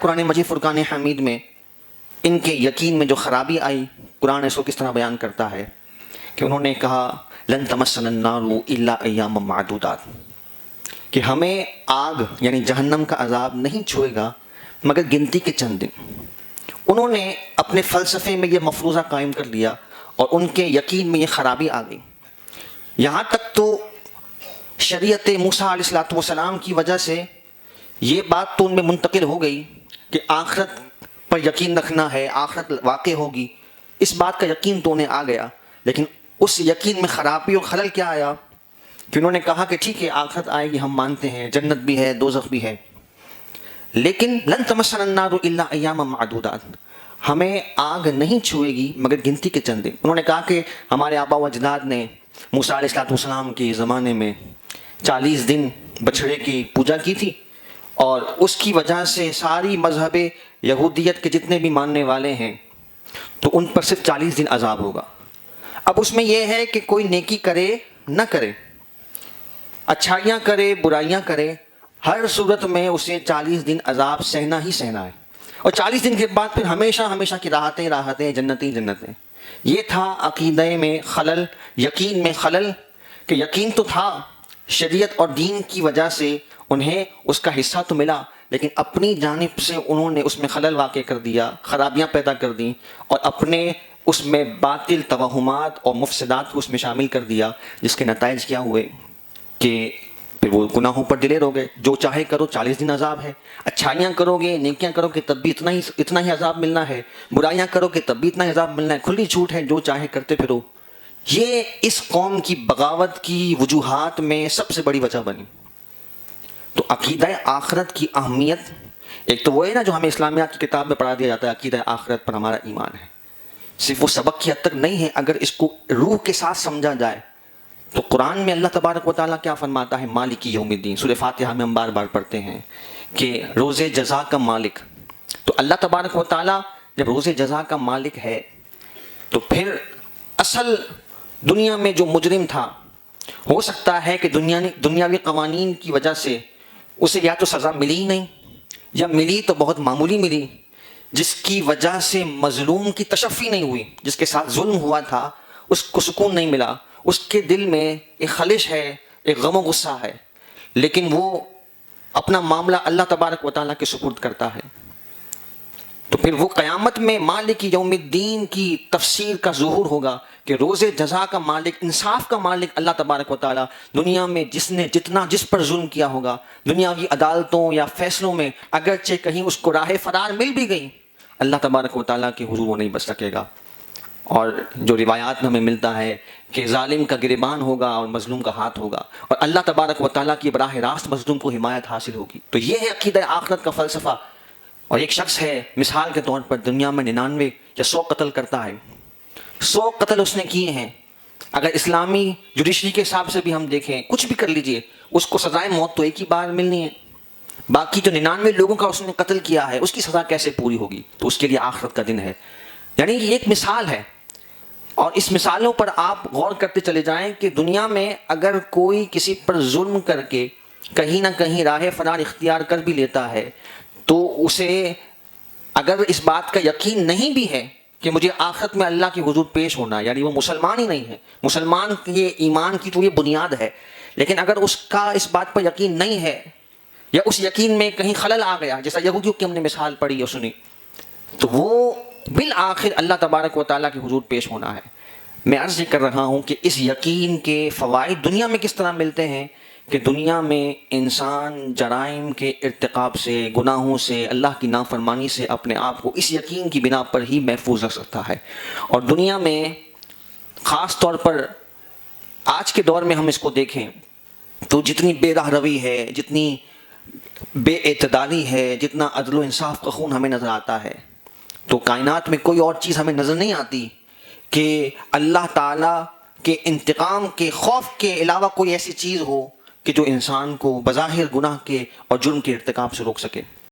قرآن مجید فرقان حمید میں ان کے یقین میں جو خرابی آئی، قرآن اس کو کس طرح بیان کرتا ہے کہ انہوں نے کہا لن تمسنا النار الا ایاما معدودات، کہ ہمیں آگ یعنی جہنم کا عذاب نہیں چھوئے گا مگر گنتی کے چند دن۔ انہوں نے اپنے فلسفے میں یہ مفروضہ قائم کر لیا اور ان کے یقین میں یہ خرابی آ گئی، یہاں تک تو شریعت موسیٰ علیہ السلام کی وجہ سے یہ بات تو ان میں منتقل ہو گئی کہ آخرت پر یقین رکھنا ہے، آخرت واقع ہوگی، اس بات کا یقین تو انہیں آ گیا، لیکن اس یقین میں خرابی اور خلل کیا آیا کہ انہوں نے کہا کہ ٹھیک ہے آخرت آئے گی، ہم مانتے ہیں، جنت بھی ہے، دوزخ بھی ہے، لیکن لن تمسنا النار الا ایاما معدودات، ہمیں آگ نہیں چھوئے گی مگر گنتی کے چند دن۔ انہوں نے کہا کہ ہمارے آبا و اجداد نے موسیٰ علیہ السلام کے زمانے میں 40 دن بچھڑے کی پوجا کی تھی، اور اس کی وجہ سے ساری مذہب یہودیت کے جتنے بھی ماننے والے ہیں تو ان پر صرف 40 دن عذاب ہوگا۔ اب اس میں یہ ہے کہ کوئی نیکی کرے نہ کرے، اچھائیاں کرے برائیاں کرے، ہر صورت میں اسے 40 دن عذاب سہنا ہی سہنا ہے، اور 40 دن کے بعد پھر ہمیشہ ہمیشہ کی راحتیں جنتیں جنتیں۔ یہ تھا عقیدہ میں خلل، یقین میں خلل، کہ یقین تو تھا شریعت اور دین کی وجہ سے انہیں اس کا حصہ تو ملا، لیکن اپنی جانب سے انہوں نے اس میں خلل واقع کر دیا، خرابیاں پیدا کر دیں، اور اپنے اس میں باطل توہمات اور مفسدات کو اس میں شامل کر دیا، جس کے نتائج کیا ہوئے کہ پھر وہ گناہوں پر دلیر ہو گئے۔ جو چاہے کرو 40 دن عذاب ہے، اچھائیاں کرو گے نیکیاں کرو گے تب بھی اتنا ہی عذاب ملنا ہے، برائیاں کرو گے تب بھی اتنا ہی عذاب ملنا ہے، کھلی چھوٹ ہے، جو چاہے کرتے پھرو۔ یہ اس قوم کی بغاوت کی وجوہات میں سب سے بڑی وجہ بنی۔ تو عقیدہ آخرت کی اہمیت ایک تو وہ ہے نا جو ہمیں اسلامیات کی کتاب میں پڑھا دیا جاتا ہے، عقیدہ آخرت پر ہمارا ایمان ہے، صرف وہ سبق کی حد تک نہیں ہے، اگر اس کو روح کے ساتھ سمجھا جائے تو قرآن میں اللہ تبارک و تعالیٰ کیا فرماتا ہے، مالک یوم الدین، سورہ فاتحہ میں ہم بار بار پڑھتے ہیں کہ روز جزا کا مالک۔ تو اللہ تبارک و تعالیٰ جب روز جزا کا مالک ہے تو پھر اصل دنیا میں جو مجرم تھا، ہو سکتا ہے کہ دنیاوی قوانین کی وجہ سے اسے یا تو سزا ملی ہی نہیں، یا ملی تو بہت معمولی ملی، جس کی وجہ سے مظلوم کی تشفی نہیں ہوئی، جس کے ساتھ ظلم ہوا تھا اس کو سکون نہیں ملا، اس کے دل میں ایک خلش ہے، ایک غم و غصہ ہے، لیکن وہ اپنا معاملہ اللہ تبارک و تعالیٰ کے سپرد کرتا ہے۔ تو پھر وہ قیامت میں مالک یوم الدین کی تفسیر کا ظہور ہوگا کہ روز جزا کا مالک، انصاف کا مالک اللہ تبارک و تعالیٰ، دنیا میں جس نے جس پر ظلم کیا ہوگا، دنیاوی عدالتوں یا فیصلوں میں اگرچہ کہیں اس کو راہ فرار مل بھی گئی، اللہ تبارک و تعالیٰ کے حضور وہ نہیں بچ سکے گا۔ اور جو روایات میں ہمیں ملتا ہے کہ ظالم کا گریبان ہوگا اور مظلوم کا ہاتھ ہوگا، اور اللہ تبارک و تعالیٰ کی براہ راست مظلوم کو حمایت حاصل ہوگی۔ تو یہ ہے عقیدہ آخرت کا فلسفہ۔ اور ایک شخص ہے مثال کے طور پر دنیا میں 99 یا 100 قتل کرتا ہے، 100 قتل اس نے کیے ہیں، اگر اسلامی جوڈیشری کے حساب سے بھی ہم دیکھیں، کچھ بھی کر لیجئے، اس کو سزائے موت تو ایک ہی بار ملنی ہے، باقی جو 99 لوگوں کا اس نے قتل کیا ہے اس کی سزا کیسے پوری ہوگی؟ تو اس کے لیے آخرت کا دن ہے۔ یعنی یہ ایک مثال ہے، اور اس مثالوں پر آپ غور کرتے چلے جائیں کہ دنیا میں اگر کوئی کسی پر ظلم کر کے کہیں نہ کہیں راہ فرار اختیار کر بھی لیتا ہے تو اسے اگر اس بات کا یقین نہیں بھی ہے کہ مجھے آخرت میں اللہ کے حضور پیش ہونا ہے، یعنی وہ مسلمان ہی نہیں ہے، مسلمان یہ ایمان کی تو یہ بنیاد ہے، لیکن اگر اس کا اس بات پر یقین نہیں ہے یا اس یقین میں کہیں خلل آ گیا، جیسا یہودیوں کی ہم نے مثال پڑھی اور سنی، تو وہ بالآخر اللہ تبارک و تعالیٰ کے حضور پیش ہونا ہے۔ میں عرض یہ کر رہا ہوں کہ اس یقین کے فوائد دنیا میں کس طرح ملتے ہیں کہ دنیا میں انسان جرائم کے ارتکاب سے، گناہوں سے، اللہ کی نافرمانی سے اپنے آپ کو اس یقین کی بنا پر ہی محفوظ رکھ سکتا ہے۔ اور دنیا میں خاص طور پر آج کے دور میں ہم اس کو دیکھیں تو جتنی بے راہ روی ہے، جتنی بے اعتدالی ہے، جتنا عدل و انصاف کا خون ہمیں نظر آتا ہے، تو کائنات میں کوئی اور چیز ہمیں نظر نہیں آتی کہ اللہ تعالیٰ کے انتقام کے خوف کے علاوہ کوئی ایسی چیز ہو کہ جو انسان کو بظاہر گناہ کے اور جرم کے ارتکاب سے روک سکے۔